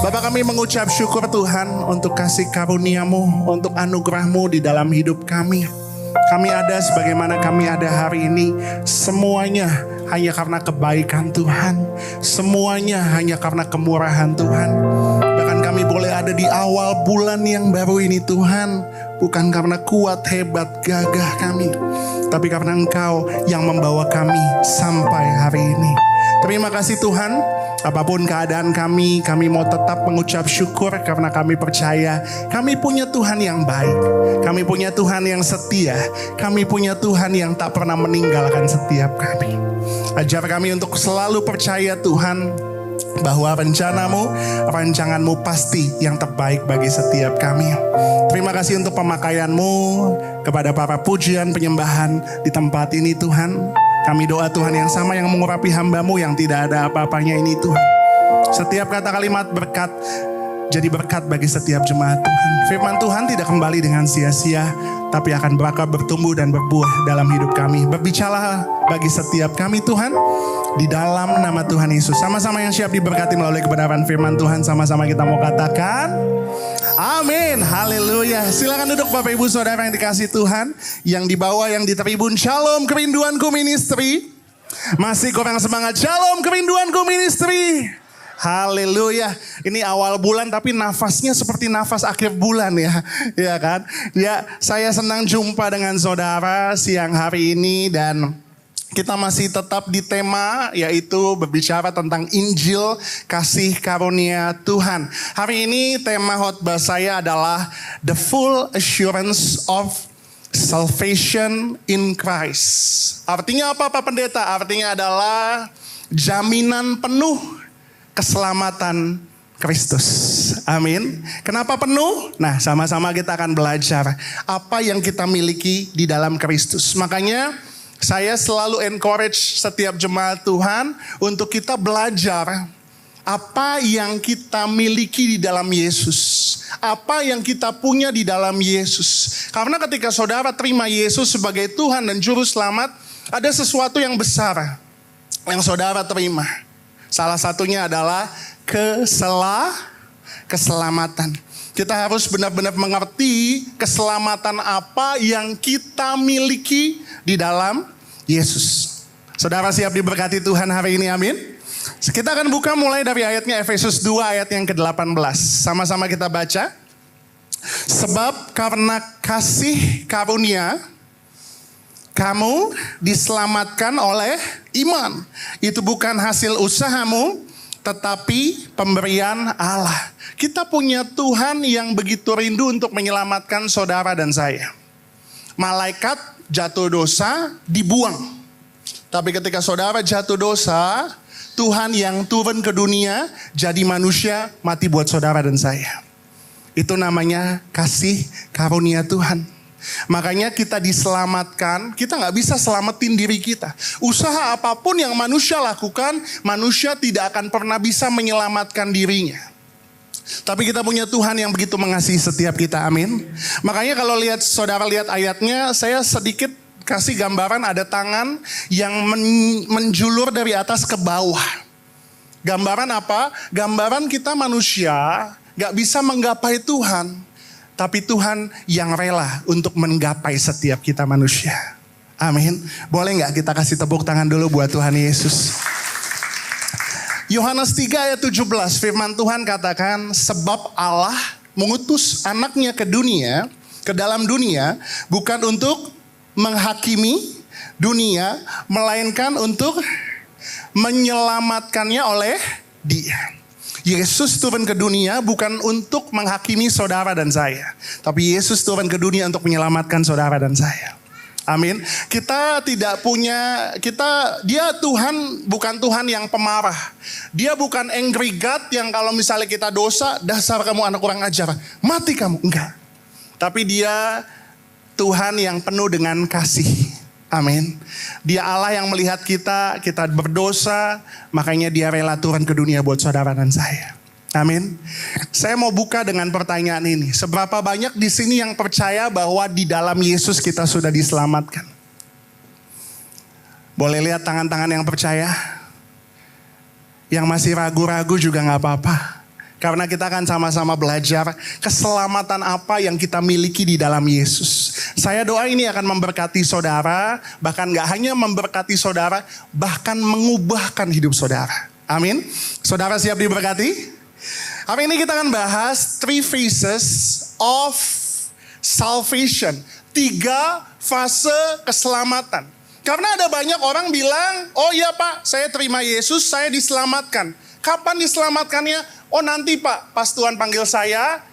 Bapak, kami mengucap syukur Tuhan untuk kasih karunia-Mu, untuk anugerah-Mu di dalam hidup kami. Kami ada sebagaimana kami ada hari ini, semuanya hanya karena kebaikan Tuhan. Semuanya hanya karena kemurahan Tuhan. Bahkan kami boleh ada di awal bulan yang baru ini Tuhan, bukan karena kuat, hebat, gagah kami, tapi karena Engkau yang membawa kami sampai hari ini. Terima kasih Tuhan. Apapun keadaan kami mau tetap mengucap syukur karena kami percaya kami punya Tuhan yang baik. Kami punya Tuhan yang setia. Kami punya Tuhan yang tak pernah meninggalkan setiap kami. Ajar kami untuk selalu percaya Tuhan bahwa rencanamu, rancanganmu pasti yang terbaik bagi setiap kami. Terima kasih untuk pemakaianmu kepada para pujian penyembahan di tempat ini Tuhan. Kami doa Tuhan yang sama yang mengurapi hamba-Mu yang tidak ada apa-apanya ini Tuhan. Setiap kata kalimat berkat, jadi berkat bagi setiap jemaat Tuhan. Firman Tuhan tidak kembali dengan sia-sia, tapi akan berakar, bertumbuh dan berbuah dalam hidup kami. Berbicara bagi setiap kami Tuhan, di dalam nama Tuhan Yesus. Sama-sama yang siap diberkati melalui kebenaran firman Tuhan, sama-sama kita mau katakan amin, haleluya. Silakan duduk Bapak Ibu Saudara yang dikasih Tuhan. Yang di bawah, yang di tribun, Shalom Kerinduanku Ministry. Masih kurang semangat, Shalom Kerinduanku Ministry. Haleluya. Ini awal bulan tapi nafasnya seperti nafas akhir bulan ya. Ya kan? Ya, saya senang jumpa dengan saudara siang hari ini dan kita masih tetap di tema yaitu berbicara tentang Injil kasih karunia Tuhan. Hari ini tema khotbah saya adalah The Full Assurance of Salvation in Christ. Artinya apa Pak Pendeta? Artinya adalah jaminan penuh keselamatan Kristus. Amin. Kenapa penuh? Nah, sama-sama kita akan belajar apa yang kita miliki di dalam Kristus. Makanya saya selalu encourage setiap jemaat Tuhan untuk kita belajar apa yang kita miliki di dalam Yesus. Apa yang kita punya di dalam Yesus. Karena ketika saudara terima Yesus sebagai Tuhan dan Juru Selamat, ada sesuatu yang besar yang saudara terima. Salah satunya adalah keselamatan. Kita harus benar-benar mengerti keselamatan apa yang kita miliki di dalam Yesus. Saudara siap diberkati Tuhan hari ini, amin? Kita akan buka mulai dari ayatnya Efesus 2 ayat yang ke-18. Sama-sama kita baca. Sebab karena kasih karunia kamu diselamatkan oleh iman. Itu bukan hasil usahamu, tetapi pemberian Allah. Kita punya Tuhan yang begitu rindu untuk menyelamatkan saudara dan saya. Malaikat jatuh dosa, dibuang. Tapi ketika saudara jatuh dosa, Tuhan yang turun ke dunia, jadi manusia, mati buat saudara dan saya. Itu namanya kasih karunia Tuhan. Makanya kita diselamatkan, kita gak bisa selamatin diri kita. Usaha apapun yang manusia lakukan, manusia tidak akan pernah bisa menyelamatkan dirinya. Tapi kita punya Tuhan yang begitu mengasihi setiap kita, amin. Makanya kalau saudara lihat ayatnya, saya sedikit kasih gambaran ada tangan yang menjulur dari atas ke bawah. Gambaran apa? Gambaran kita manusia gak bisa menggapai Tuhan. Tapi Tuhan yang rela untuk menggapai setiap kita manusia. Amin. Boleh gak kita kasih tepuk tangan dulu buat Tuhan Yesus. Yohanes 3 ayat 17 firman Tuhan katakan, sebab Allah mengutus anaknya ke dunia, ke dalam dunia, bukan untuk menghakimi dunia, melainkan untuk menyelamatkannya oleh Dia. Yesus turun ke dunia bukan untuk menghakimi saudara dan saya. Tapi Yesus turun ke dunia untuk menyelamatkan saudara dan saya. Amin. Kita tidak punya, dia Tuhan bukan Tuhan yang pemarah. Dia bukan angry God yang kalau misalnya kita dosa, dasar kamu anak kurang ajar, mati kamu. Enggak. Tapi dia Tuhan yang penuh dengan kasih. Amin. Dia Allah yang melihat kita berdosa, makanya dia rela turun ke dunia buat saudara dan saya. Amin. Saya mau buka dengan pertanyaan ini. Seberapa banyak di sini yang percaya bahwa di dalam Yesus kita sudah diselamatkan? Boleh lihat tangan-tangan yang percaya? Yang masih ragu-ragu juga gak apa-apa. Karena kita akan sama-sama belajar keselamatan apa yang kita miliki di dalam Yesus. Saya doa ini akan memberkati saudara, bahkan gak hanya memberkati saudara, bahkan mengubahkan hidup saudara. Amin. Saudara siap diberkati? Hari ini kita akan bahas 3 phases of salvation. 3 fase keselamatan. Karena ada banyak orang bilang, oh iya Pak, saya terima Yesus, saya diselamatkan. Kapan diselamatkannya? Oh nanti Pak, pas Tuhan panggil saya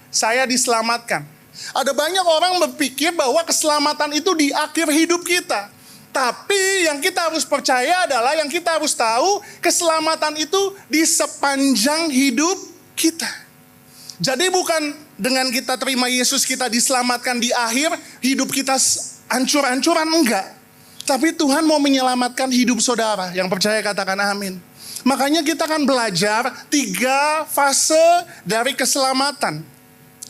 diselamatkan. Ada banyak orang berpikir bahwa keselamatan itu di akhir hidup kita. Tapi yang kita harus percaya adalah, yang kita harus tahu, keselamatan itu di sepanjang hidup kita. Jadi bukan dengan kita terima Yesus kita diselamatkan di akhir hidup kita hancur-hancuran, enggak. Tapi Tuhan mau menyelamatkan hidup saudara. Yang percaya katakan amin. Makanya kita akan belajar 3 fase dari keselamatan.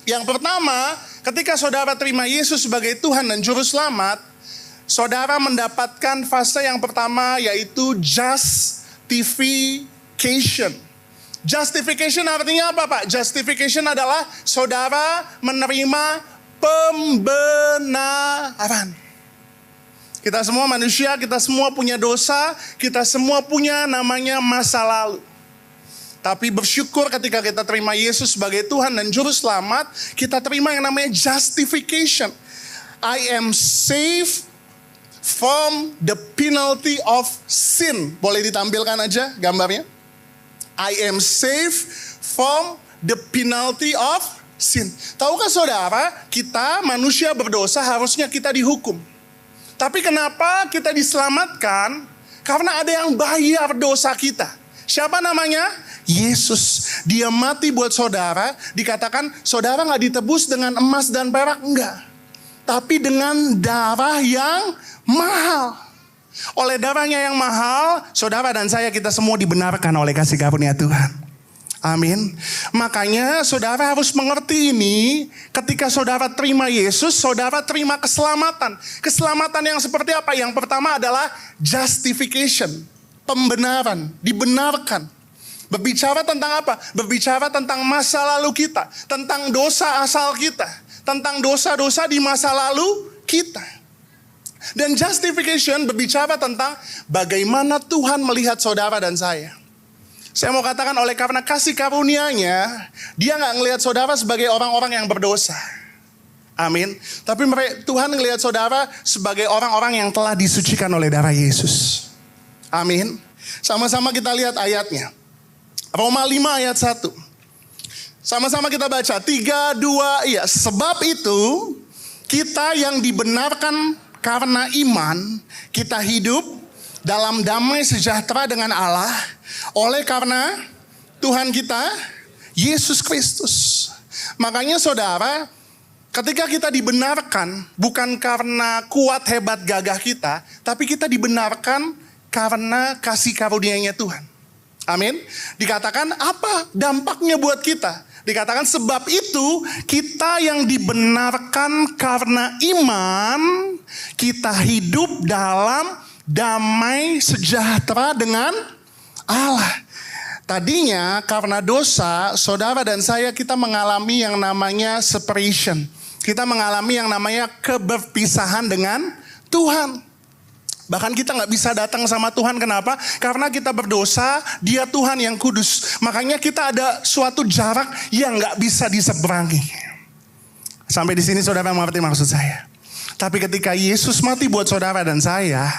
Yang pertama, ketika saudara terima Yesus sebagai Tuhan dan Juru Selamat, saudara mendapatkan fase yang pertama, yaitu justification. Justification artinya apa Pak? Justification adalah saudara menerima pembenaran. Kita semua manusia, kita semua punya dosa, kita semua punya namanya masa lalu. Tapi bersyukur ketika kita terima Yesus sebagai Tuhan dan Juru Selamat, kita terima yang namanya justification. I am saved from the penalty of sin. Boleh ditampilkan aja gambarnya? I am saved from the penalty of sin. Tahukah saudara, kita manusia berdosa harusnya kita dihukum. Tapi kenapa kita diselamatkan? Karena ada yang bayar dosa kita. Siapa namanya? Yesus. Dia mati buat saudara. Dikatakan saudara gak ditebus dengan emas dan perak, enggak. Tapi dengan darah yang mahal. Oleh darahnya yang mahal, saudara dan saya kita semua dibenarkan oleh kasih karunia Tuhan. Amin. Makanya saudara harus mengerti ini. Ketika saudara terima Yesus, saudara terima keselamatan. Keselamatan yang seperti apa? Yang pertama adalah justification. Pembenaran, dibenarkan. Berbicara tentang apa? Berbicara tentang masa lalu kita. Tentang dosa asal kita. Tentang dosa-dosa di masa lalu kita. Dan justification berbicara tentang bagaimana Tuhan melihat saudara dan saya. Saya mau katakan oleh karena kasih karunia-Nya, dia gak ngelihat saudara sebagai orang-orang yang berdosa. Amin. Tapi Tuhan ngelihat saudara sebagai orang-orang yang telah disucikan oleh darah Yesus. Amin. Sama-sama kita lihat ayatnya. Roma 5 ayat 1. Sama-sama kita baca. 3, 2, iya. Sebab itu, kita yang dibenarkan karena iman, kita hidup dalam damai sejahtera dengan Allah, oleh karena Tuhan kita, Yesus Kristus. Makanya saudara, ketika kita dibenarkan, bukan karena kuat, hebat, gagah kita, tapi kita dibenarkan karena kasih karunia-Nya Tuhan. Amin. Dikatakan apa dampaknya buat kita? Dikatakan sebab itu kita yang dibenarkan karena iman, kita hidup dalam damai sejahtera dengan Allah. Tadinya karena dosa, saudara dan saya kita mengalami yang namanya separation. Kita mengalami yang namanya keberpisahan dengan Tuhan. Bahkan kita gak bisa datang sama Tuhan, kenapa? Karena kita berdosa, Dia Tuhan yang kudus. Makanya kita ada suatu jarak yang gak bisa diseberangi. Sampai di sini saudara mengerti maksud saya. Tapi ketika Yesus mati buat saudara dan saya,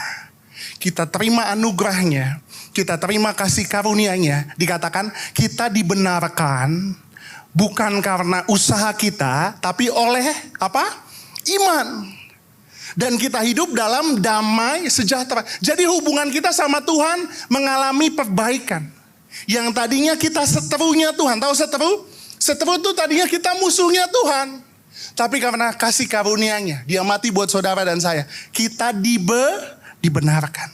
kita terima anugerahnya, kita terima kasih karunia-Nya. Dikatakan kita dibenarkan bukan karena usaha kita, tapi oleh apa? Iman. Dan kita hidup dalam damai sejahtera. Jadi hubungan kita sama Tuhan mengalami perbaikan. Yang tadinya kita seterunya Tuhan. Tahu seteru? Seteru itu tadinya kita musuhnya Tuhan. Tapi karena kasih karunia-Nya, Dia mati buat saudara dan saya. Kita dibenarkan.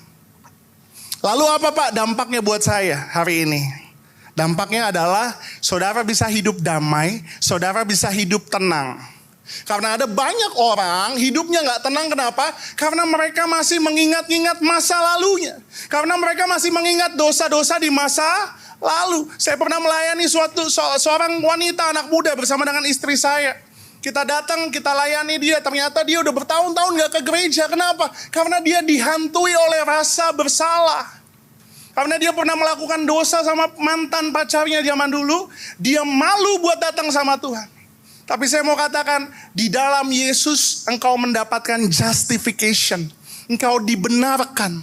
Lalu apa Pak dampaknya buat saya hari ini? Dampaknya adalah saudara bisa hidup damai, saudara bisa hidup tenang. Karena ada banyak orang hidupnya gak tenang, kenapa? Karena mereka masih mengingat-ingat masa lalunya. Karena mereka masih mengingat dosa-dosa di masa lalu. Saya pernah melayani seorang wanita anak muda bersama dengan istri saya. Kita datang, kita layani dia. Ternyata dia udah bertahun-tahun gak ke gereja. Kenapa? Karena dia dihantui oleh rasa bersalah. Karena dia pernah melakukan dosa sama mantan pacarnya zaman dulu. Dia malu buat datang sama Tuhan. Tapi saya mau katakan, di dalam Yesus engkau mendapatkan justification. Engkau dibenarkan.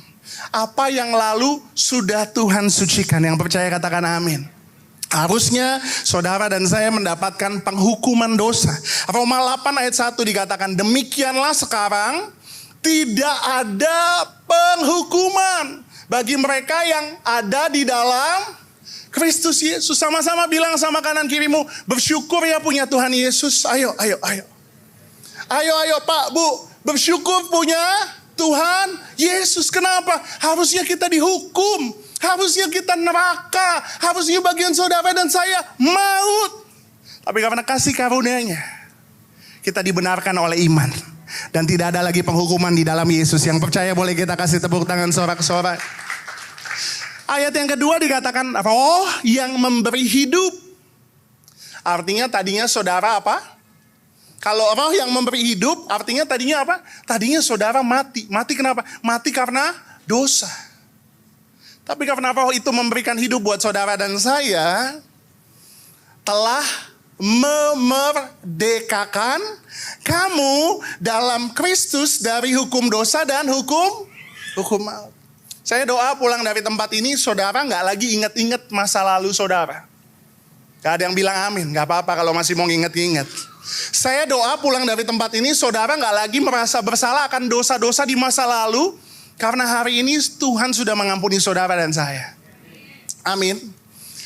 Apa yang lalu sudah Tuhan sucikan. Yang percaya katakan amin. Harusnya saudara dan saya mendapatkan penghukuman dosa. Roma 8 ayat 1 dikatakan, demikianlah sekarang tidak ada penghukuman bagi mereka yang ada di dalam Kristus Yesus. Sama-sama bilang sama kanan kirimu, bersyukur ya punya Tuhan Yesus. Ayo Pak, Bu, bersyukur punya Tuhan Yesus. Kenapa? Harusnya kita dihukum. Harusnya kita neraka. Harusnya bagian saudara dan saya maut. Tapi karena kasih karunia-Nya, kita dibenarkan oleh iman. Dan tidak ada lagi penghukuman di dalam Yesus. Yang percaya boleh kita kasih tepuk tangan sorak-sorak. Ayat yang kedua dikatakan roh yang memberi hidup. Artinya tadinya saudara apa? Kalau roh yang memberi hidup artinya tadinya apa? Tadinya saudara mati. Mati kenapa? Mati karena dosa. Tapi karena roh itu memberikan hidup buat saudara dan saya, telah memerdekakan kamu dalam Kristus dari hukum dosa dan hukum maut. Saya doa pulang dari tempat ini, saudara gak lagi ingat-ingat masa lalu saudara. Gak ada yang bilang amin, gak apa-apa kalau masih mau ingat-ingat. Saya doa pulang dari tempat ini, saudara gak lagi merasa bersalah akan dosa-dosa di masa lalu. Karena hari ini Tuhan sudah mengampuni saudara dan saya. Amin.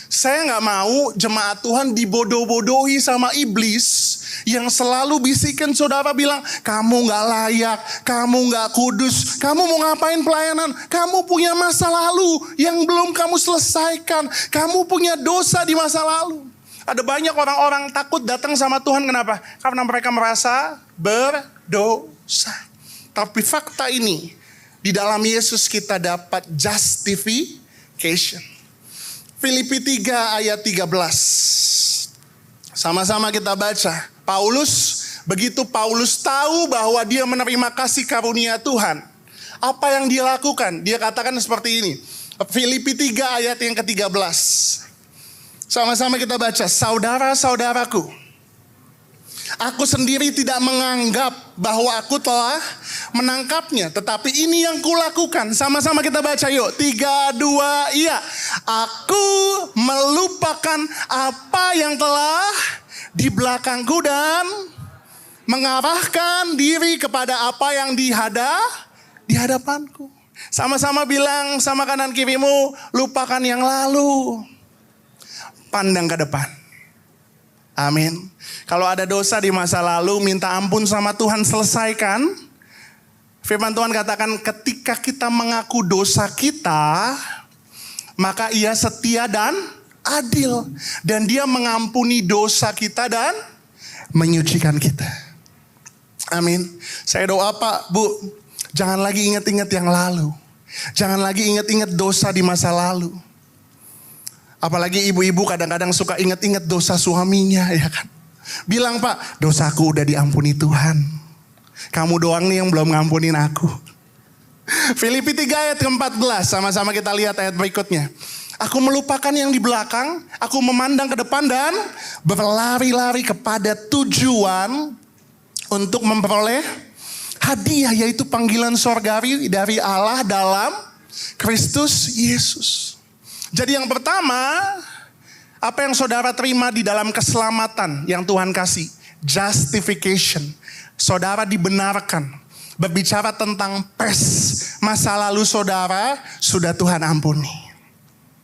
Saya gak mau jemaat Tuhan dibodoh-bodohi sama iblis yang selalu bisikin saudara bilang, kamu gak layak, kamu gak kudus, kamu mau ngapain pelayanan, kamu punya masa lalu yang belum kamu selesaikan, kamu punya dosa di masa lalu. Ada banyak orang-orang takut datang sama Tuhan, kenapa? Karena mereka merasa berdosa. Tapi fakta ini, di dalam Yesus kita dapat justification. Filipi 3 ayat 13. Sama-sama kita baca. Begitu Paulus tahu bahwa dia menerima kasih karunia Tuhan, apa yang dia lakukan? Dia katakan seperti ini. Filipi 3 ayat yang ke-13. Sama-sama kita baca. Saudara-saudaraku, aku sendiri tidak menganggap bahwa aku telah menangkapnya. Tetapi ini yang kulakukan. Sama-sama kita baca yuk. 3, 2, iya. Aku melupakan apa yang telah di belakangku dan mengarahkan diri kepada apa yang di hadapanku. Sama-sama bilang sama kanan kirimu, lupakan yang lalu. Pandang ke depan. Amin. Kalau ada dosa di masa lalu, minta ampun sama Tuhan, selesaikan. Firman Tuhan katakan ketika kita mengaku dosa kita, maka Ia setia dan adil. Dan Dia mengampuni dosa kita dan menyucikan kita. Amin. Saya doa Pak, Bu, jangan lagi ingat-ingat yang lalu. Jangan lagi ingat-ingat dosa di masa lalu. Apalagi ibu-ibu kadang-kadang suka ingat-ingat dosa suaminya, ya kan. Bilang Pak, dosaku udah diampuni Tuhan. Kamu doang nih yang belum ngampunin aku. Filipi 3 ayat ke-14, sama-sama kita lihat ayat berikutnya. Aku melupakan yang di belakang, aku memandang ke depan dan berlari-lari kepada tujuan untuk memperoleh hadiah, yaitu panggilan sorgawi dari Allah dalam Kristus Yesus. Jadi yang pertama, apa yang saudara terima di dalam keselamatan yang Tuhan kasih? Justification. Saudara dibenarkan. Berbicara tentang masa lalu saudara sudah Tuhan ampuni.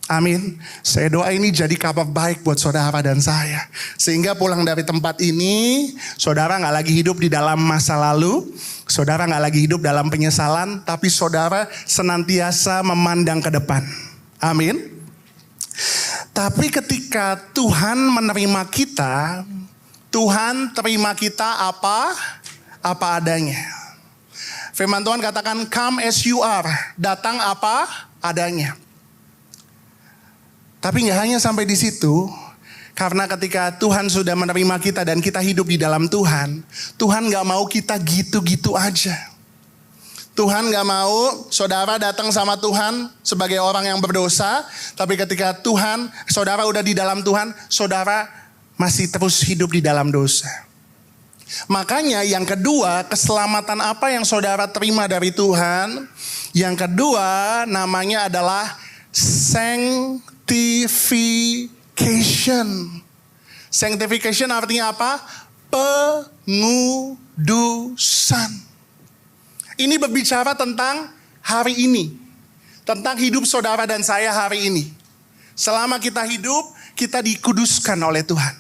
Amin. Saya doa ini jadi kabar baik buat saudara dan saya. Sehingga pulang dari tempat ini, saudara gak lagi hidup di dalam masa lalu. Saudara gak lagi hidup dalam penyesalan. Tapi saudara senantiasa memandang ke depan. Amin. Tapi ketika Tuhan menerima kita, Tuhan terima kita apa adanya. Firman Tuhan katakan, come as you are, datang apa adanya. Tapi gak hanya sampai di situ. Karena ketika Tuhan sudah menerima kita dan kita hidup di dalam Tuhan, Tuhan gak mau kita gitu-gitu aja. Tuhan gak mau saudara datang sama Tuhan sebagai orang yang berdosa. Tapi ketika saudara udah di dalam Tuhan, saudara masih terus hidup di dalam dosa. Makanya yang kedua, keselamatan apa yang saudara terima dari Tuhan? Yang kedua namanya adalah sanctification. Sanctification artinya apa? Pengudusan. Ini berbicara tentang hari ini. Tentang hidup saudara dan saya hari ini. Selama kita hidup, kita dikuduskan oleh Tuhan.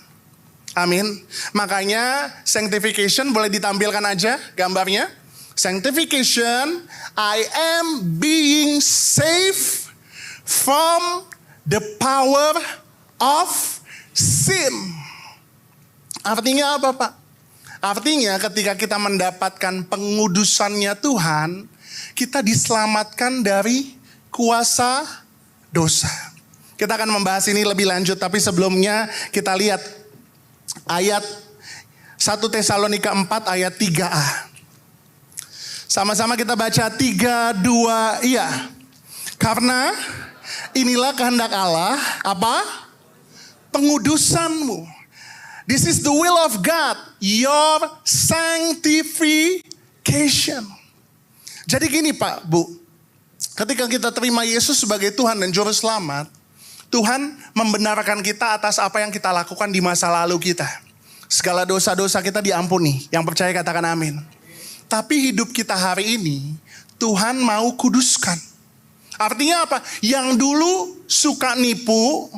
Amin. Makanya sanctification boleh ditampilkan aja gambarnya. Sanctification, I am being saved from the power of sin. Artinya apa, Pak? Artinya ketika kita mendapatkan pengudusannya Tuhan, kita diselamatkan dari kuasa dosa. Kita akan membahas ini lebih lanjut, tapi sebelumnya kita lihat ayat 1 Tesalonika 4 ayat 3a. Sama-sama kita baca 3, 2, iya. Karena inilah kehendak Allah, apa? Pengudusanmu. This is the will of God, your sanctification. Jadi gini Pak, Bu. Ketika kita terima Yesus sebagai Tuhan dan Juru Selamat, Tuhan membenarkan kita atas apa yang kita lakukan di masa lalu kita. Segala dosa-dosa kita diampuni. Yang percaya katakan amin. Tapi hidup kita hari ini, Tuhan mau kuduskan. Artinya apa? Yang dulu suka nipu,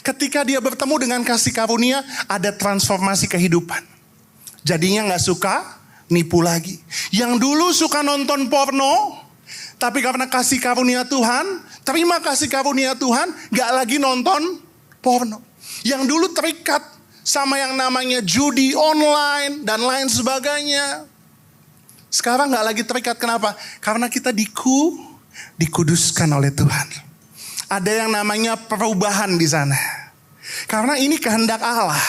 ketika dia bertemu dengan kasih karunia, ada transformasi kehidupan. Jadinya gak suka nipu lagi. Yang dulu suka nonton porno, tapi karena kasih karunia Tuhan, terima kasih karunia Tuhan, gak lagi nonton porno. Yang dulu terikat sama yang namanya judi online dan lain sebagainya, sekarang gak lagi terikat. Kenapa? Karena kita dikuduskan oleh Tuhan. Ada yang namanya perubahan di sana. Karena ini kehendak Allah.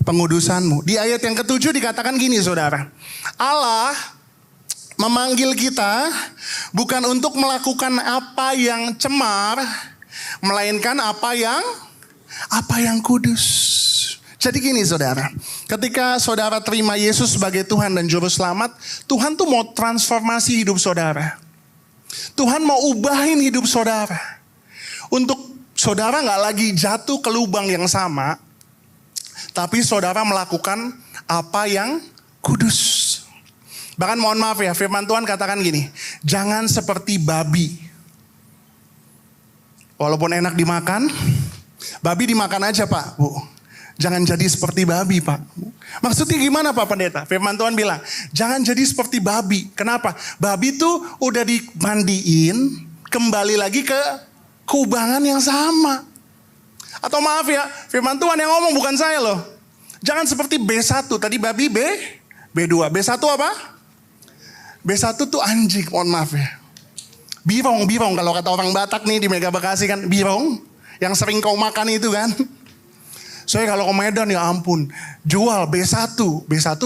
Pengudusanmu. Di ayat yang ke-7 dikatakan gini saudara. Allah memanggil kita bukan untuk melakukan apa yang cemar, melainkan apa yang kudus. Jadi gini saudara, ketika saudara terima Yesus sebagai Tuhan dan Juru Selamat, Tuhan tuh mau transformasi hidup saudara. Tuhan mau ubahin hidup saudara. Untuk saudara gak lagi jatuh ke lubang yang sama, tapi saudara melakukan apa yang kudus. Bahkan mohon maaf ya, firman Tuhan katakan gini, jangan seperti babi. Walaupun enak dimakan, babi dimakan aja Pak, Bu. Jangan jadi seperti babi Pak. Maksudnya gimana Pak Pendeta? Firman Tuhan bilang, jangan jadi seperti babi. Kenapa? Babi tuh udah dimandiin, kembali lagi ke kubangan yang sama. Atau maaf ya, firman Tuhan yang ngomong bukan saya loh. Jangan seperti B1, tadi babi B2. B1 apa? B1 tuh anjing, mohon maaf ya. Birong kalau kata orang Batak nih di Mega Bekasi kan, birong. Yang sering kau makan itu kan. Saya kalau ke Medan ya ampun, jual B1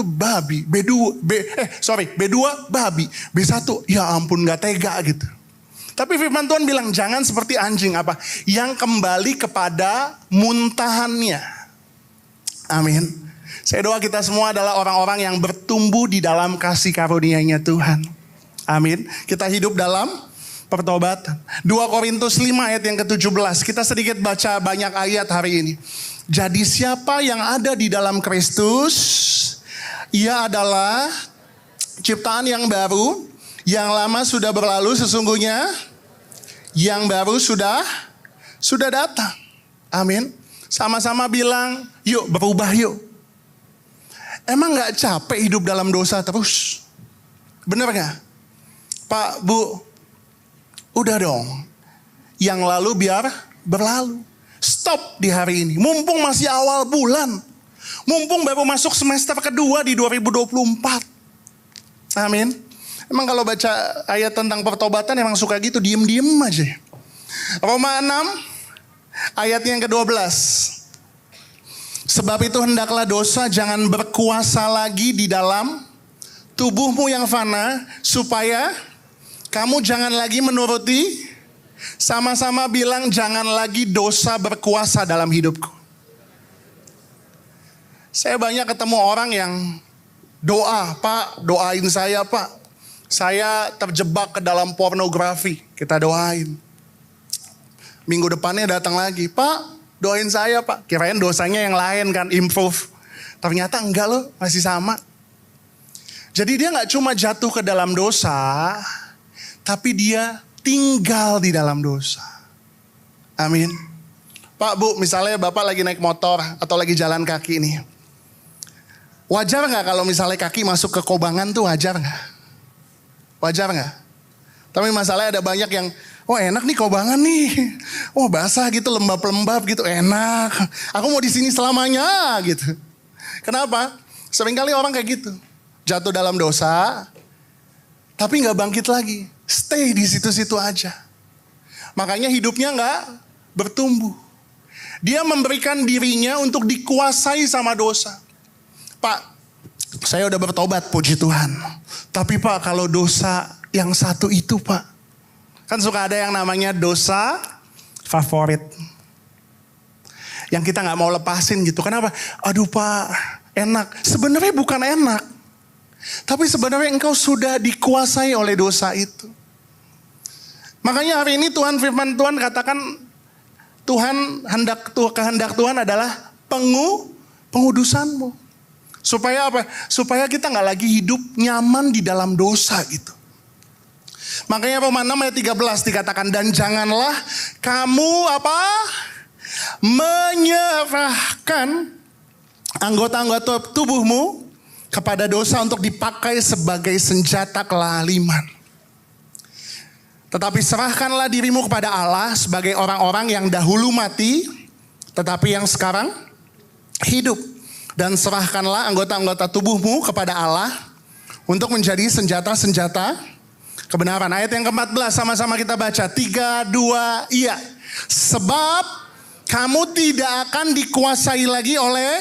babi, B2 babi, B1 ya ampun gak tega gitu. Tapi firman Tuhan bilang jangan seperti anjing apa? Yang kembali kepada muntahannya. Amin. Saya doa kita semua adalah orang-orang yang bertumbuh di dalam kasih karunia-Nya Tuhan. Amin. Kita hidup dalam pertobatan. 2 Korintus 5 ayat yang ke-17. Kita sedikit baca banyak ayat hari ini. Jadi siapa yang ada di dalam Kristus, ia adalah ciptaan yang baru, yang lama sudah berlalu sesungguhnya, yang baru sudah datang. Amin. Sama-sama bilang, yuk berubah yuk. Emang gak capek hidup dalam dosa terus? Bener gak? Pak, Bu, udah dong. Yang lalu biar berlalu. Stop di hari ini. Mumpung masih awal bulan. Mumpung baru masuk semester kedua di 2024. Amin. Emang kalau baca ayat tentang pertobatan emang suka gitu diem-diem aja. Roma 6 ayat yang ke-12. Sebab itu hendaklah dosa jangan berkuasa lagi di dalam tubuhmu yang fana, supaya kamu jangan lagi menuruti. Sama-sama bilang, jangan lagi dosa berkuasa dalam hidupku. Saya banyak ketemu orang yang doa, Pak, doain saya, Pak. Saya terjebak ke dalam pornografi. Kita doain. Minggu depannya datang lagi, Pak, doain saya, Pak. Kirain dosanya yang lain kan, improve. Ternyata enggak loh, masih sama. Jadi dia gak cuma jatuh ke dalam dosa, tapi dia tinggal di dalam dosa. Amin. Pak, Bu, misalnya Bapak lagi naik motor atau lagi jalan kaki nih. Wajar gak kalau misalnya kaki masuk ke kobangan tuh, wajar gak? Wajar gak? Tapi masalahnya ada banyak yang, oh enak nih kobangan nih. Oh basah gitu, lembab-lembab gitu, enak. Aku mau di sini selamanya gitu. Kenapa? Seringkali orang kayak gitu. Jatuh dalam dosa, tapi gak bangkit lagi. Stay di situ-situ aja. Makanya hidupnya gak bertumbuh. Dia memberikan dirinya untuk dikuasai sama dosa. Pak, saya udah bertobat, puji Tuhan. Tapi Pak, kalau dosa yang satu itu Pak, kan suka ada yang namanya dosa favorit. Yang kita gak mau lepasin gitu. Kenapa? Aduh Pak, enak. Sebenarnya bukan enak. Tapi sebenarnya engkau sudah dikuasai oleh dosa itu. Makanya hari ini firman Tuhan katakan, kehendak Tuhan adalah pengudusanmu. Supaya apa? Supaya kita gak lagi hidup nyaman di dalam dosa gitu. Makanya Roma 6 ayat 13 dikatakan, dan janganlah kamu menyerahkan anggota-anggota tubuhmu kepada dosa untuk dipakai sebagai senjata kelaliman. Tetapi serahkanlah dirimu kepada Allah sebagai orang-orang yang dahulu mati, tetapi yang sekarang hidup. Dan serahkanlah anggota-anggota tubuhmu kepada Allah untuk menjadi senjata-senjata kebenaran. Ayat yang ke-14 sama-sama kita baca. 3, 2, iya. Sebab kamu tidak akan dikuasai lagi oleh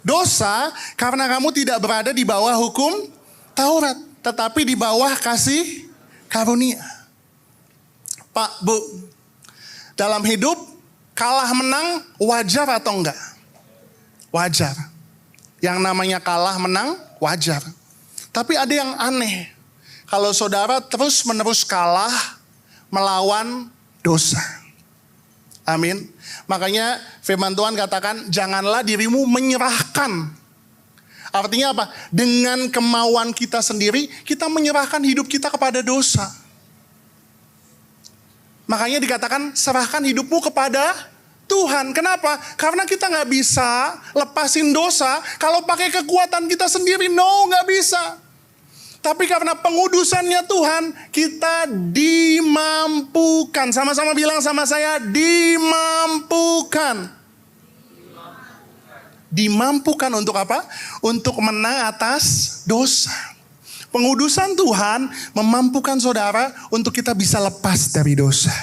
dosa, karena kamu tidak berada di bawah hukum Taurat, tetapi di bawah kasih karunia. Pak, Bu, dalam hidup kalah menang wajar atau enggak? Wajar. Yang namanya kalah menang wajar. Tapi ada yang aneh. Kalau saudara terus menerus kalah melawan dosa. Amin. Makanya firman Tuhan katakan, janganlah dirimu menyerahkan. Artinya apa? Dengan kemauan kita sendiri, kita menyerahkan hidup kita kepada dosa. Makanya dikatakan, serahkan hidupmu kepada Tuhan. Kenapa? Karena kita gak bisa lepasin dosa kalau pakai kekuatan kita sendiri. No, gak bisa. Tapi karena pengudusannya Tuhan, kita dimampukan. Sama-sama bilang sama saya, dimampukan. Dimampukan untuk apa? Untuk menang atas dosa. Pengudusan Tuhan memampukan saudara untuk kita bisa lepas dari dosa.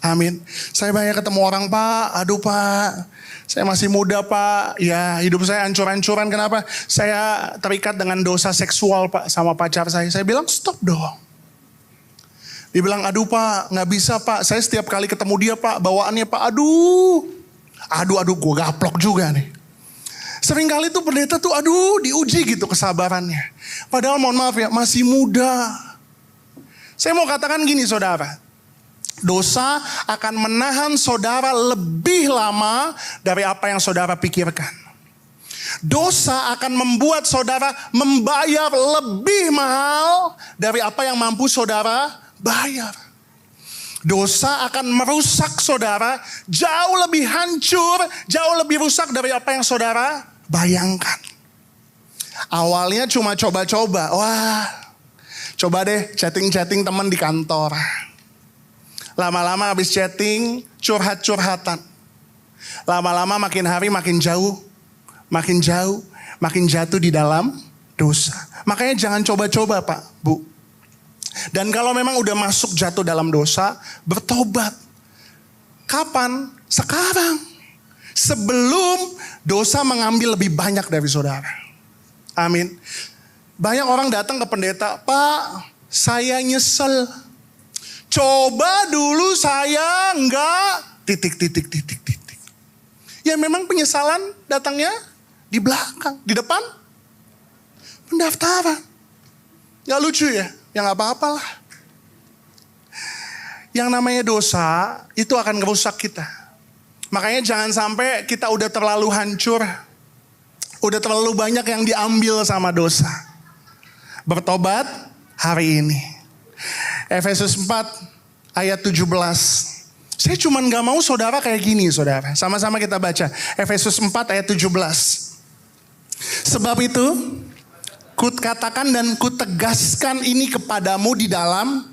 Amin. Saya banyak ketemu orang, Pak, aduh Pak, saya masih muda Pak, ya hidup saya hancur-hancuran. Kenapa? Saya terikat dengan dosa seksual Pak sama pacar saya. Saya bilang stop dong. Dia bilang, aduh Pak, gak bisa Pak, saya setiap kali ketemu dia Pak, bawaannya Pak, aduh, gue gaplok juga nih. Seringkali tuh pendeta tuh diuji gitu kesabarannya. Padahal mohon maaf ya, masih muda. Saya mau katakan gini saudara, dosa akan menahan saudara lebih lama dari apa yang saudara pikirkan. Dosa akan membuat saudara membayar lebih mahal dari apa yang mampu saudara bayar. Dosa akan merusak saudara jauh lebih hancur, jauh lebih rusak dari apa yang saudara bayangkan. Awalnya cuma coba-coba. Wah, coba deh chatting-chatting teman di kantor. Lama-lama habis chatting, curhat-curhatan. Lama-lama makin hari makin jauh, makin jatuh di dalam dosa. Makanya jangan coba-coba Pak, Bu. Dan kalau memang udah masuk jatuh dalam dosa, bertobat. Kapan? Sekarang. Sebelum dosa mengambil lebih banyak dari saudara. Amin. Banyak orang datang ke pendeta, Pak, saya nyesel. Coba dulu saya enggak, titik. Ya memang penyesalan datangnya di belakang, di depan pendaftaran. Gak lucu ya? Ya gak apa-apa lah. Yang namanya dosa itu akan ngerusak kita. Makanya jangan sampai kita udah terlalu hancur. Udah terlalu banyak yang diambil sama dosa. Bertobat hari ini. Efesus 4 ayat 17. Saya cuman gak mau saudara kayak gini saudara. Sama-sama kita baca. Efesus 4 ayat 17. Sebab itu, kukatakan dan kutegaskan ini kepadamu di dalam.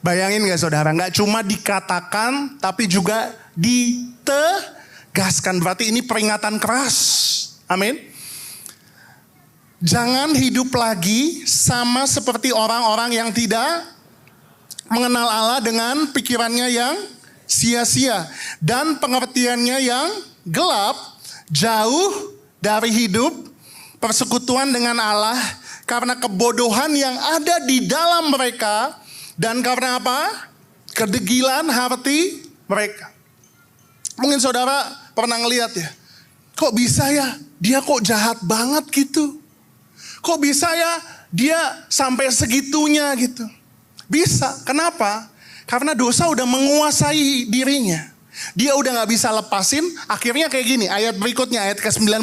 Bayangin gak saudara? Gak cuma dikatakan tapi juga ditegaskan. Berarti ini peringatan keras. Amin. Jangan hidup lagi sama seperti orang-orang yang tidak mengenal Allah dengan pikirannya yang sia-sia dan pengertiannya yang gelap, jauh dari hidup persekutuan dengan Allah karena kebodohan yang ada di dalam mereka dan karena apa? Kedegilan hati mereka. Mungkin saudara pernah ngeliat ya, kok bisa ya dia kok jahat banget gitu? Kok bisa ya dia sampai segitunya gitu? Bisa, kenapa? Karena dosa udah menguasai dirinya. Dia udah gak bisa lepasin, akhirnya kayak gini, ayat berikutnya, ayat ke-19.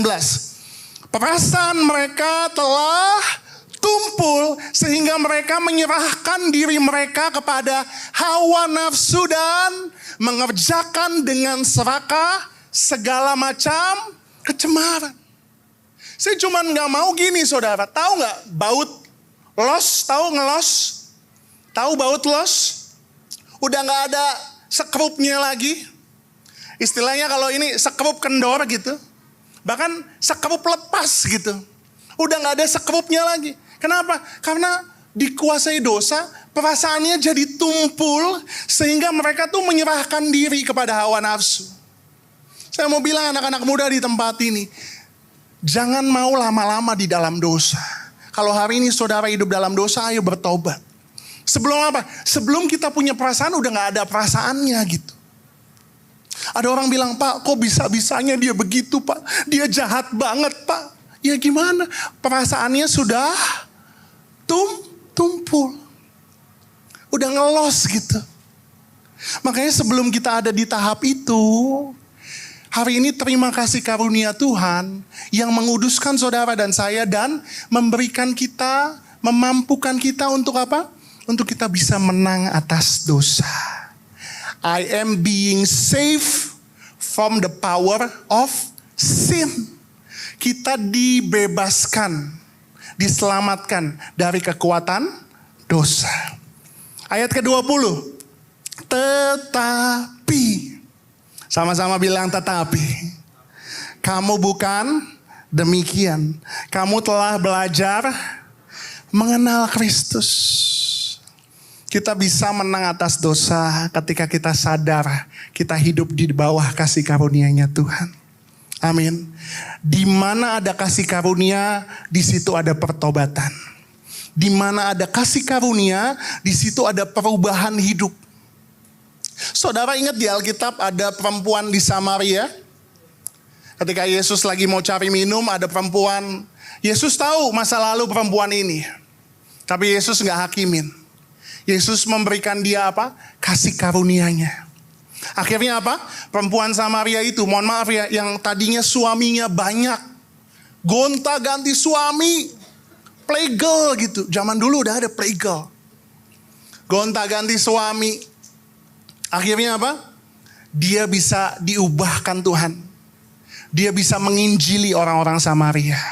Perasaan mereka telah tumpul sehingga mereka menyerahkan diri mereka kepada hawa nafsu dan mengerjakan dengan serakah segala macam kecemaran. Saya cuman gak mau gini saudara, tahu gak baut los, tahu ngelos? Tahu baut los? Udah gak ada sekrupnya lagi. Istilahnya kalau ini sekrup kendor gitu. Bahkan sekrup lepas gitu. Udah gak ada sekrupnya lagi. Kenapa? Karena dikuasai dosa, perasaannya jadi tumpul. Sehingga mereka tuh menyerahkan diri kepada hawa nafsu. Saya mau bilang anak-anak muda di tempat ini. Jangan mau lama-lama di dalam dosa. Kalau hari ini saudara hidup dalam dosa, ayo bertobat. Sebelum apa? Sebelum kita punya perasaan udah gak ada perasaannya gitu. Ada orang bilang, Pak kok bisa-bisanya dia begitu Pak. Dia jahat banget Pak. Ya gimana? Perasaannya sudah tumpul. Udah ngelos gitu. Makanya sebelum kita ada di tahap itu, hari ini terima kasih karunia Tuhan yang menguduskan saudara dan saya dan memberikan kita, memampukan kita untuk apa? Untuk kita bisa menang atas dosa. I am being saved from the power of sin. Kita dibebaskan, diselamatkan dari kekuatan dosa. Ayat ke-20. Tetapi, sama-sama bilang tetapi. Kamu bukan demikian. Kamu telah belajar mengenal Kristus. Kita bisa menang atas dosa ketika kita sadar kita hidup di bawah kasih karunia-Nya Tuhan. Amin. Di mana ada kasih karunia, di situ ada pertobatan. Di mana ada kasih karunia, di situ ada perubahan hidup. Saudara ingat di Alkitab ada perempuan di Samaria? Ketika Yesus lagi mau cari minum, ada perempuan. Yesus tahu masa lalu perempuan ini. Tapi Yesus gak hakimin. Yesus memberikan dia apa? Kasih karunia-Nya. Akhirnya apa? Perempuan Samaria itu, mohon maaf ya, yang tadinya suaminya banyak. Gonta-ganti suami. Playgirl gitu. Zaman dulu udah ada playgirl. Gonta-ganti suami. Akhirnya apa? Dia bisa diubahkan Tuhan. Dia bisa menginjili orang-orang Samaria.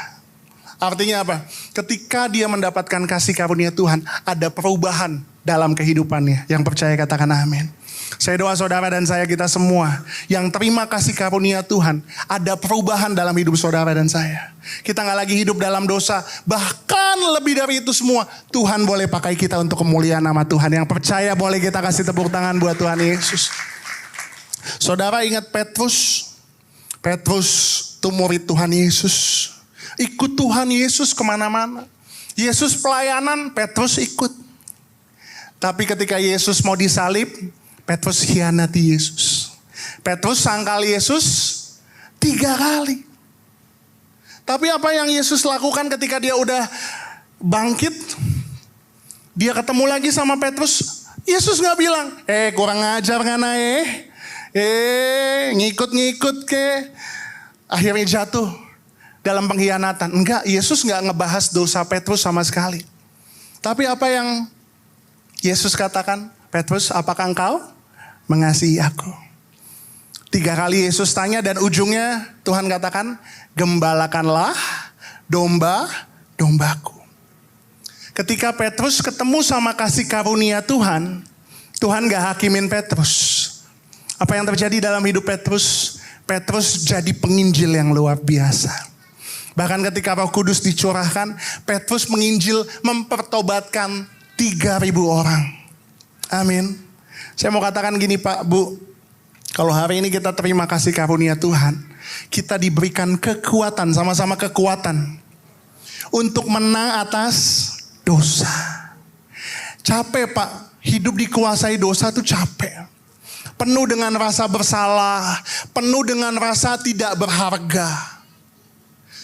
Artinya apa? Ketika dia mendapatkan kasih karunia Tuhan, ada perubahan dalam kehidupannya. Yang percaya katakan amin. Saya doa saudara dan saya kita semua yang terima kasih karunia Tuhan, ada perubahan dalam hidup saudara dan saya. Kita gak lagi hidup dalam dosa. Bahkan lebih dari itu semua, Tuhan boleh pakai kita untuk kemuliaan nama Tuhan. Yang percaya boleh kita kasih tepuk tangan buat Tuhan Yesus. Saudara ingat Petrus? Petrus itu murid Tuhan Yesus. Ikut Tuhan Yesus kemana-mana. Yesus pelayanan, Petrus ikut. Tapi ketika Yesus mau disalib, Petrus hianati Yesus. Petrus sangkal Yesus 3 kali. Tapi apa yang Yesus lakukan ketika dia udah bangkit? Dia ketemu lagi sama Petrus. Yesus gak bilang, kurang ajar ngana ngikut-ngikut ke. Akhirnya jatuh dalam pengkhianatan. Enggak, Yesus gak ngebahas dosa Petrus sama sekali. Tapi apa yang Yesus katakan? Petrus, apakah engkau mengasihi aku? 3 kali Yesus tanya dan ujungnya Tuhan katakan, gembalakanlah domba-dombaku. Ketika Petrus ketemu sama kasih karunia Tuhan, Tuhan gak hakimin Petrus. Apa yang terjadi dalam hidup Petrus? Petrus jadi penginjil yang luar biasa. Bahkan ketika Roh Kudus dicurahkan, Petrus menginjil, mempertobatkan 3.000 orang. Amin. Saya mau katakan gini Pak, Bu. Kalau hari ini kita terima kasih karunia Tuhan, kita diberikan kekuatan, sama-sama kekuatan untuk menang atas dosa. Capek Pak, hidup dikuasai dosa itu capek. Penuh dengan rasa bersalah, penuh dengan rasa tidak berharga.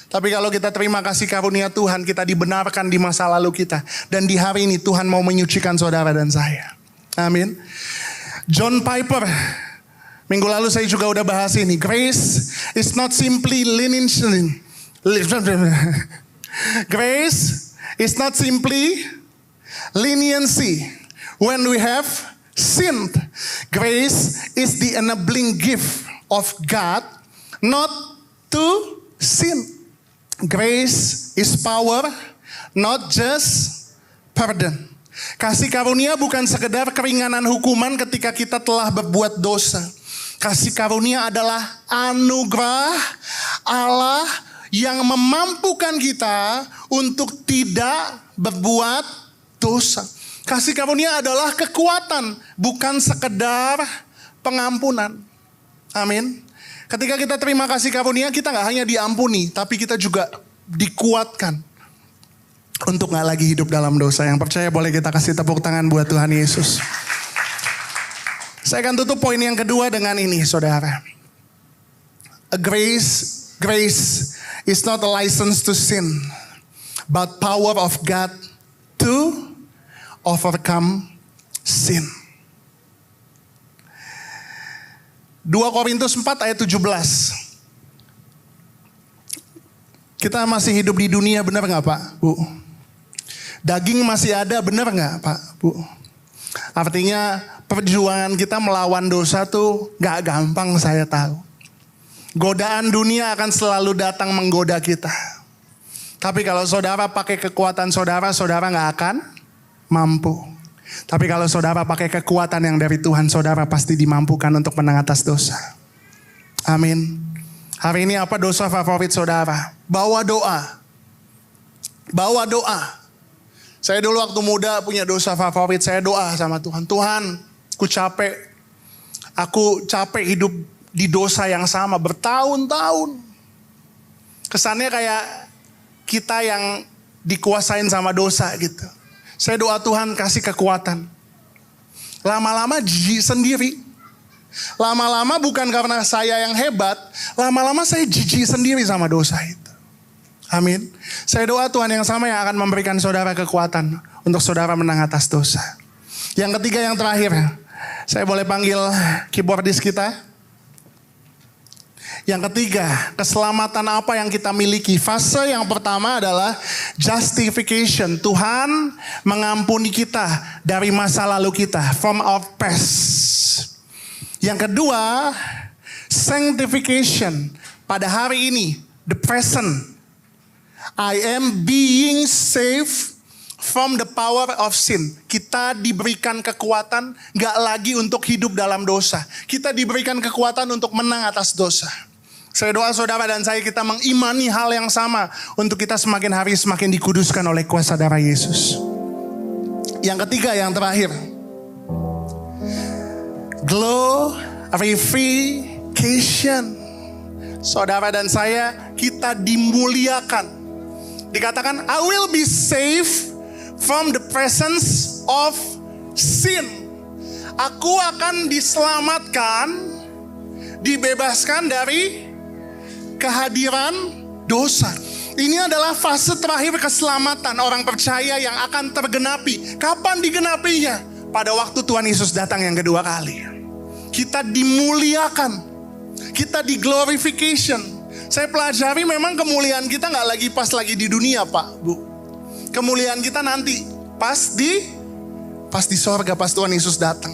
Tapi kalau kita terima kasih karunia Tuhan, kita dibenarkan di masa lalu kita. Dan di hari ini Tuhan mau menyucikan saudara dan saya. Amin. John Piper, minggu lalu saya juga udah bahas ini. Grace is not simply leniency. Grace is not simply leniency when we have sinned. Grace is the enabling gift of God not to sin. Grace is power, not just pardon. Kasih karunia bukan sekedar keringanan hukuman ketika kita telah berbuat dosa. Kasih karunia adalah anugerah Allah yang memampukan kita untuk tidak berbuat dosa. Kasih karunia adalah kekuatan, bukan sekedar pengampunan. Amin. Ketika kita terima kasih karunia, kita gak hanya diampuni, tapi kita juga dikuatkan untuk gak lagi hidup dalam dosa. Yang percaya boleh kita kasih tepuk tangan buat Tuhan Yesus. Saya akan tutup poin yang kedua dengan ini, saudara. Grace is not a license to sin, but power of God to overcome sin. 2 Korintus 4 ayat 17. Kita masih hidup di dunia, benar gak Pak, Bu? Daging masih ada, benar gak Pak, Bu? Artinya perjuangan kita melawan dosa tuh gak gampang, saya tahu. Godaan dunia akan selalu datang menggoda kita. Tapi kalau saudara pakai kekuatan saudara, saudara gak akan mampu. Tapi kalau saudara pakai kekuatan yang dari Tuhan, saudara pasti dimampukan untuk menang atas dosa. Amin. Hari ini apa dosa favorit saudara? Bawa doa. Bawa doa. Saya dulu waktu muda punya dosa favorit. Saya doa sama Tuhan. Tuhan, aku capek. Aku capek hidup di dosa yang sama bertahun-tahun. Kesannya kayak kita yang dikuasain sama dosa gitu. Saya doa Tuhan kasih kekuatan. Lama-lama jijik sendiri. Lama-lama bukan karena saya yang hebat. Lama-lama saya jijik sendiri sama dosa itu. Amin. Saya doa Tuhan yang sama yang akan memberikan saudara kekuatan untuk saudara menang atas dosa. Yang ketiga, yang terakhir. Saya boleh panggil keyboardis kita. Yang ketiga, keselamatan apa yang kita miliki? Fase yang pertama adalah justification. Tuhan mengampuni kita dari masa lalu kita, from our past. Yang kedua, sanctification. Pada hari ini, the present. I am being saved from the power of sin. Kita diberikan kekuatan gak lagi untuk hidup dalam dosa. Kita diberikan kekuatan untuk menang atas dosa. Saya doa saudara dan saya kita mengimani hal yang sama untuk kita semakin hari semakin dikuduskan oleh kuasa darah Yesus. Yang ketiga, yang terakhir. Revication. Saudara dan saya, kita dimuliakan. Dikatakan, I will be safe from the presence of sin. Aku akan diselamatkan, dibebaskan dari kehadiran dosa. Ini adalah fase terakhir keselamatan orang percaya yang akan tergenapi. Kapan digenapinya? Pada waktu Tuhan Yesus datang yang kedua kali. Kita dimuliakan, kita di glorification. Saya pelajari memang kemuliaan kita gak lagi pas lagi di dunia, Pak, Bu. Kemuliaan kita nanti pas di sorga, pas Tuhan Yesus datang.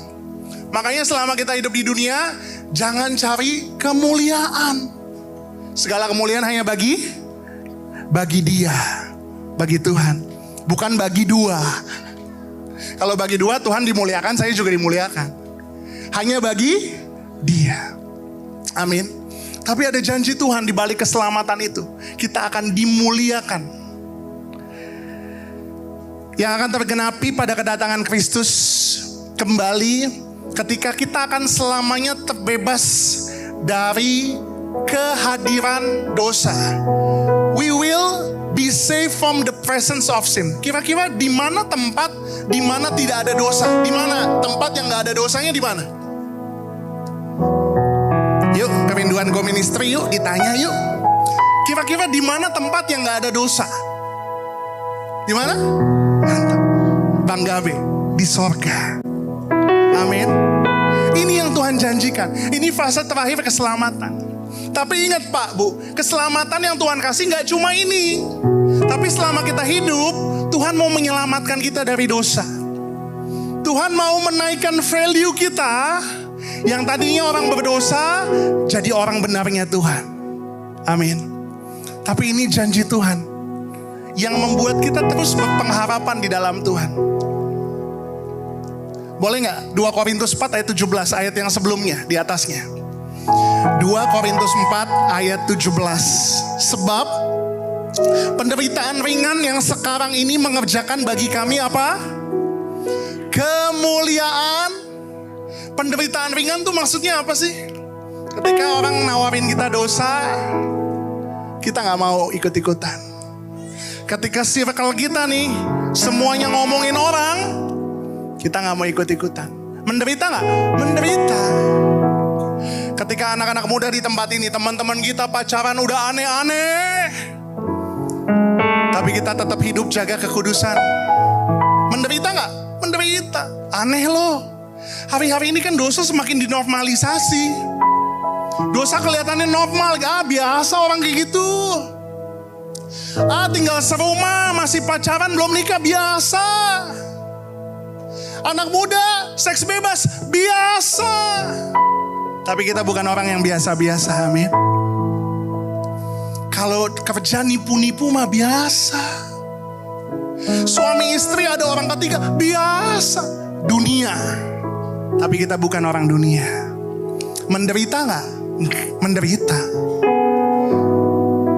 Makanya selama kita hidup di dunia, jangan cari kemuliaan. Segala kemuliaan hanya bagi Dia, bagi Tuhan, bukan bagi dua. Kalau bagi dua, Tuhan dimuliakan, saya juga dimuliakan. Hanya bagi Dia. Amin. Tapi ada janji Tuhan di balik keselamatan itu, kita akan dimuliakan. Yang akan tergenapi pada kedatangan Kristus kembali, ketika kita akan selamanya terbebas dari kehadiran dosa. We will be safe from the presence of sin. Kira-kira di mana tempat di mana tidak ada dosa? Di mana tempat yang nggak ada dosanya, di mana? Yuk, kerinduan go ministry, yuk ditanya yuk. Kira-kira di mana tempat yang nggak ada dosa? Di mana? Mantap. Bang Gabe, di sorga. Amin. Ini yang Tuhan janjikan. Ini fase terakhir keselamatan. Tapi ingat Pak, Bu, keselamatan yang Tuhan kasih gak cuma ini. Tapi selama kita hidup, Tuhan mau menyelamatkan kita dari dosa. Tuhan mau menaikkan value kita, yang tadinya orang berdosa, jadi orang benarnya Tuhan. Amin. Tapi ini janji Tuhan, yang membuat kita terus berpengharapan di dalam Tuhan. Boleh gak? 2 Korintus 4 ayat 17, ayat yang sebelumnya, di atasnya. 2 Korintus 4 ayat 17. Sebab penderitaan ringan yang sekarang ini mengerjakan bagi kami apa? Kemuliaan. Penderitaan ringan tuh maksudnya apa sih? Ketika orang nawarin kita dosa, kita gak mau ikut-ikutan. Ketika circle kita nih, semuanya ngomongin orang, kita gak mau ikut-ikutan. Menderita gak? Menderita. Ketika anak-anak muda di tempat ini, teman-teman kita pacaran udah aneh-aneh, tapi kita tetap hidup jaga kekudusan. Menderita gak? Menderita. Aneh loh. Hari-hari ini kan dosa semakin dinormalisasi. Dosa kelihatannya normal, gak biasa orang kayak gitu. Tinggal serumah, masih pacaran, belum nikah, biasa. Anak muda, seks bebas, biasa. Tapi kita bukan orang yang biasa-biasa, amin. Kalau kerja nipu-nipu mah biasa. Suami istri ada orang ketiga, biasa. Dunia. Tapi kita bukan orang dunia. Menderita gak? Menderita.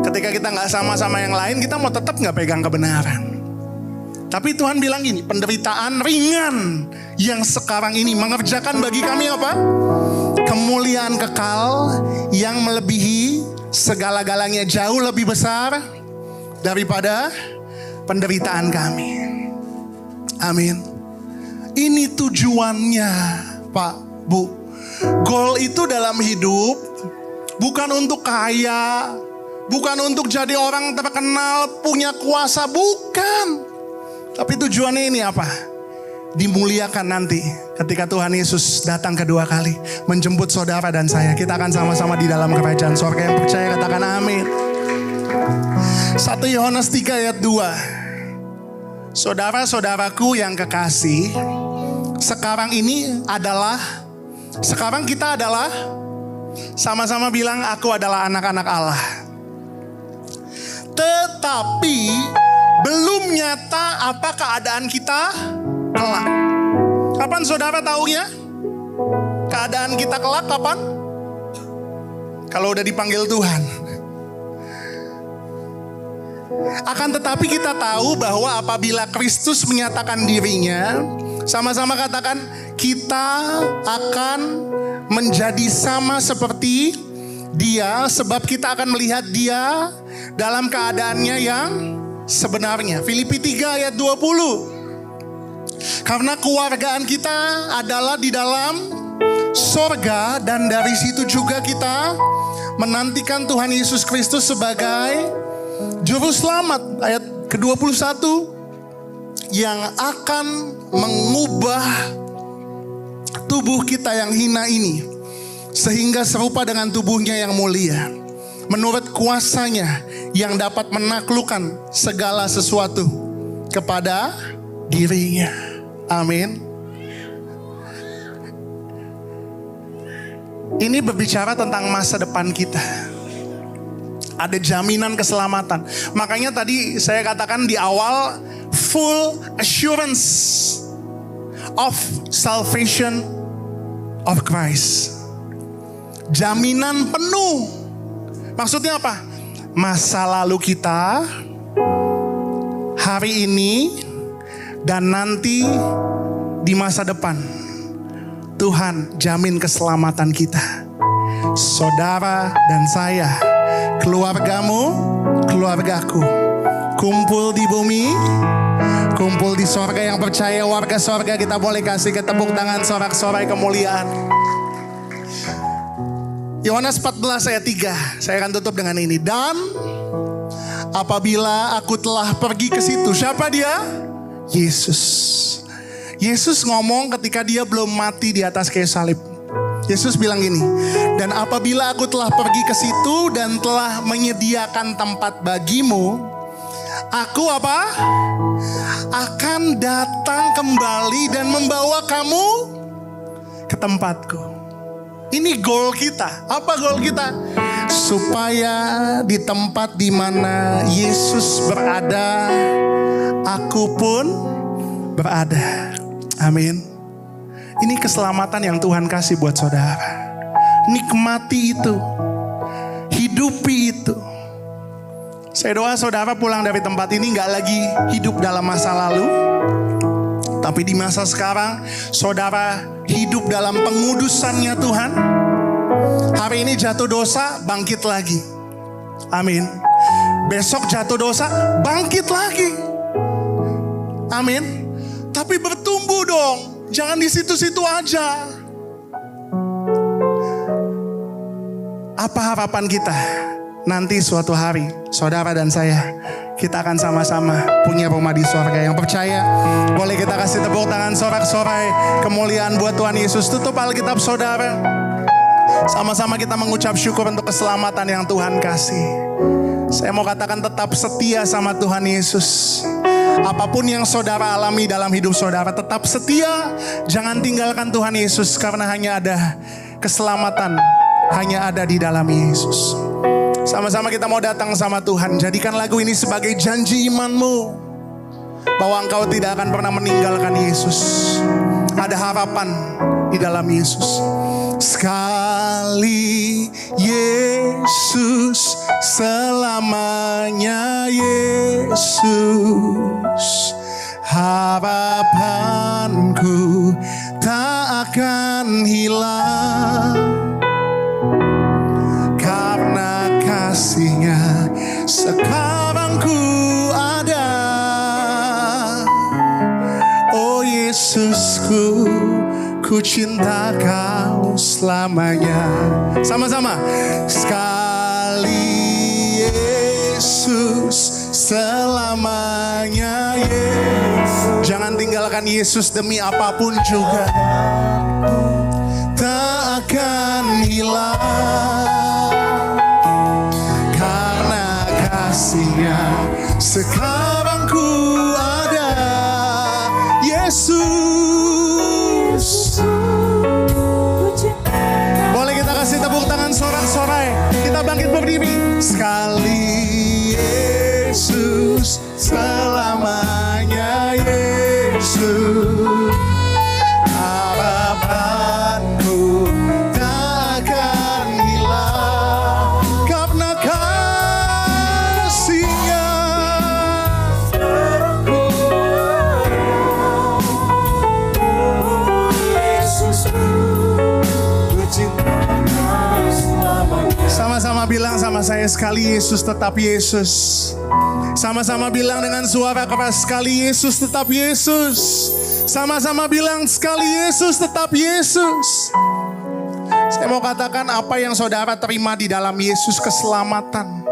Ketika kita gak sama-sama yang lain, kita mau tetap gak pegang kebenaran. Tapi Tuhan bilang gini, penderitaan ringan yang sekarang ini mengerjakan bagi kami apa? Kemuliaan kekal yang melebihi segala-galanya, jauh lebih besar daripada penderitaan kami. Amin. Ini tujuannya, Pak, Bu. Goal itu dalam hidup bukan untuk kaya, bukan untuk jadi orang terkenal, punya kuasa, bukan. Tapi tujuannya ini apa? Dimuliakan nanti ketika Tuhan Yesus datang kedua kali menjemput saudara dan saya. Kita akan sama-sama di dalam kerajaan sorga. Yang percaya katakan amin. 1 Yohanes 3 ayat 2. Saudara-saudaraku yang kekasih, sekarang kita adalah, sama-sama bilang, aku adalah anak-anak Allah. Tetapi belum nyata apa keadaan kita kelak. Kapan saudara taunya? Keadaan kita kelak kapan? Kalau udah dipanggil Tuhan. Akan tetapi kita tahu bahwa apabila Kristus menyatakan dirinya, sama-sama katakan, kita akan menjadi sama seperti Dia, sebab kita akan melihat Dia dalam keadaannya yang sebenarnya. Filipi 3 ayat 20. Karena kewargaan kita adalah di dalam sorga, dan dari situ juga kita menantikan Tuhan Yesus Kristus sebagai Juru Selamat. Ayat ke-21, yang akan mengubah tubuh kita yang hina ini sehingga serupa dengan tubuhnya yang mulia, menurut kuasanya yang dapat menaklukkan segala sesuatu kepada dirinya. Amin. Ini berbicara tentang masa depan kita. Ada jaminan keselamatan. Makanya tadi saya katakan di awal, full assurance of salvation of Christ. Jaminan penuh. Maksudnya apa? Masa lalu kita, hari ini, dan nanti di masa depan. Tuhan jamin keselamatan kita. Saudara dan saya, keluargamu, keluargaku, kumpul di bumi, kumpul di sorga. Yang percaya warga sorga, kita boleh kasih tepuk tangan sorak-sorai kemuliaan. Yohanes 14 ayat 3, saya akan tutup dengan ini. Dan apabila aku telah pergi ke situ, siapa dia? Yesus. Yesus ngomong ketika dia belum mati di atas kayu salib. Yesus bilang gini, dan apabila aku telah pergi ke situ dan telah menyediakan tempat bagimu, aku apa? Akan datang kembali dan membawa kamu ke tempatku. Ini goal kita. Apa goal kita? Supaya di tempat di mana Yesus berada, aku pun berada. Amin. Ini keselamatan yang Tuhan kasih buat saudara. Nikmati itu. Hidupi itu. Saya doa saudara pulang dari tempat ini gak lagi hidup dalam masa lalu. Tapi di masa sekarang, saudara hidup dalam pengudusannya Tuhan. Hari ini jatuh dosa, bangkit lagi. Amin. Besok jatuh dosa, bangkit lagi. Amin. Tapi bertumbuh dong. Jangan di situ-situ aja. Apa harapan kita? Nanti suatu hari, saudara dan saya, kita akan sama-sama punya rumah di sorga. Yang percaya, boleh kita kasih tepuk tangan sorak-sorai kemuliaan buat Tuhan Yesus. Tutup Alkitab saudara. Sama-sama kita mengucap syukur untuk keselamatan yang Tuhan kasih. Saya mau katakan tetap setia sama Tuhan Yesus. Apapun yang saudara alami dalam hidup saudara, tetap setia. Jangan tinggalkan Tuhan Yesus, karena hanya ada keselamatan, hanya ada di dalam Yesus. Sama-sama kita mau datang sama Tuhan. Jadikan lagu ini sebagai janji imanmu, bahwa engkau tidak akan pernah meninggalkan Yesus. Ada harapan di dalam Yesus. Sekali Yesus, selamanya Yesus. Harapanku tak akan hilang, karena kasih-Nya sekarang ku ada. Oh Yesusku, ku cinta Kau selamanya. Sama-sama. Sekali Yesus, selamanya Yesus. Jangan tinggalkan Yesus demi apapun juga. Tak akan hilang, karena kasih-Nya sekarang ku ada. Yesus. Boleh kita kasih tepuk tangan sorak-sorai. Kita bangkit berdiri. Sekali Yesus, selamanya Yesus. Harapanku tak akan hilang, karena kasih-Nya. Ku bersama saya sekali, Yesus tetap Yesus. Sama-sama bilang dengan suara keras sekali, Yesus tetap Yesus. Sama-sama bilang sekali, Yesus tetap Yesus. Saya mau katakan apa yang saudara terima di dalam Yesus, keselamatan.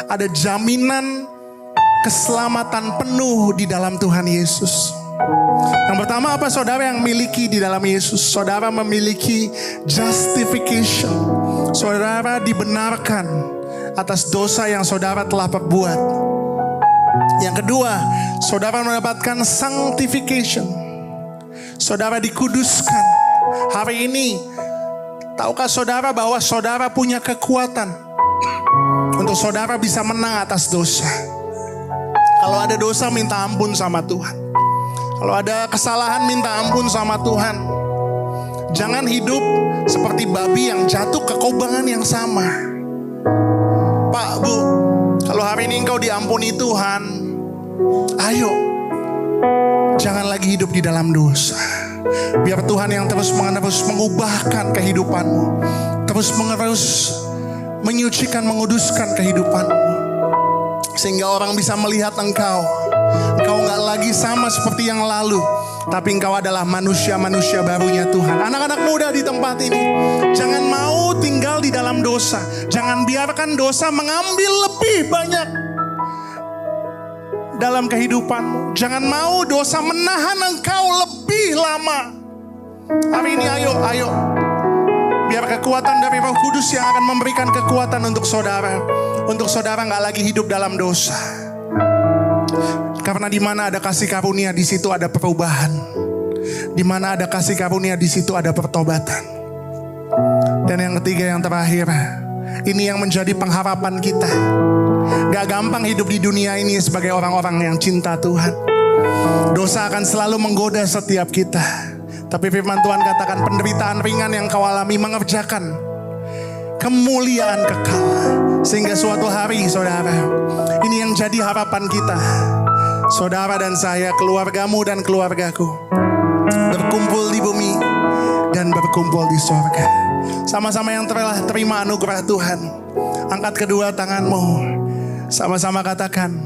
Ada jaminan keselamatan penuh di dalam Tuhan Yesus. Yang pertama apa saudara yang miliki di dalam Yesus? Saudara memiliki justification. Saudara dibenarkan atas dosa yang saudara telah perbuat. Yang kedua, saudara mendapatkan sanctification. Saudara dikuduskan. Hari ini, tahukah saudara bahwa saudara punya kekuatan untuk saudara bisa menang atas dosa? Kalau ada dosa, minta ampun sama Tuhan. Kalau ada kesalahan, minta ampun sama Tuhan. Jangan hidup seperti babi yang jatuh ke kubangan yang sama. Pak, Bu, kalau hari ini engkau diampuni Tuhan, ayo, jangan lagi hidup di dalam dosa. Biar Tuhan yang terus mengubahkan kehidupanmu, terus menyucikan, menguduskan kehidupanmu, sehingga orang bisa melihat engkau gak lagi sama seperti yang lalu, tapi engkau adalah manusia-manusia barunya Tuhan. Anak-anak muda di tempat ini, jangan mau tinggal di dalam dosa. Jangan biarkan dosa mengambil lebih banyak dalam kehidupanmu. Jangan mau dosa menahan engkau lebih lama. Hari ini ayo. Biar kekuatan dari Roh Kudus yang akan memberikan kekuatan untuk saudara. Untuk saudara gak lagi hidup dalam dosa. Karena di mana ada kasih karunia, di situ ada perubahan. Di mana ada kasih karunia, di situ ada pertobatan. Dan yang ketiga, yang terakhir, ini yang menjadi pengharapan kita. Gak gampang hidup di dunia ini sebagai orang-orang yang cinta Tuhan. Dosa akan selalu menggoda setiap kita. Tapi firman Tuhan katakan, penderitaan ringan yang kau alami mengerjakan kemuliaan kekal. Sehingga suatu hari, saudara, ini yang jadi harapan kita. Saudara dan saya, keluargamu dan keluargaku, berkumpul di bumi dan berkumpul di sorga. Sama-sama yang telah terima anugerah Tuhan, angkat kedua tanganmu. Sama-sama katakan,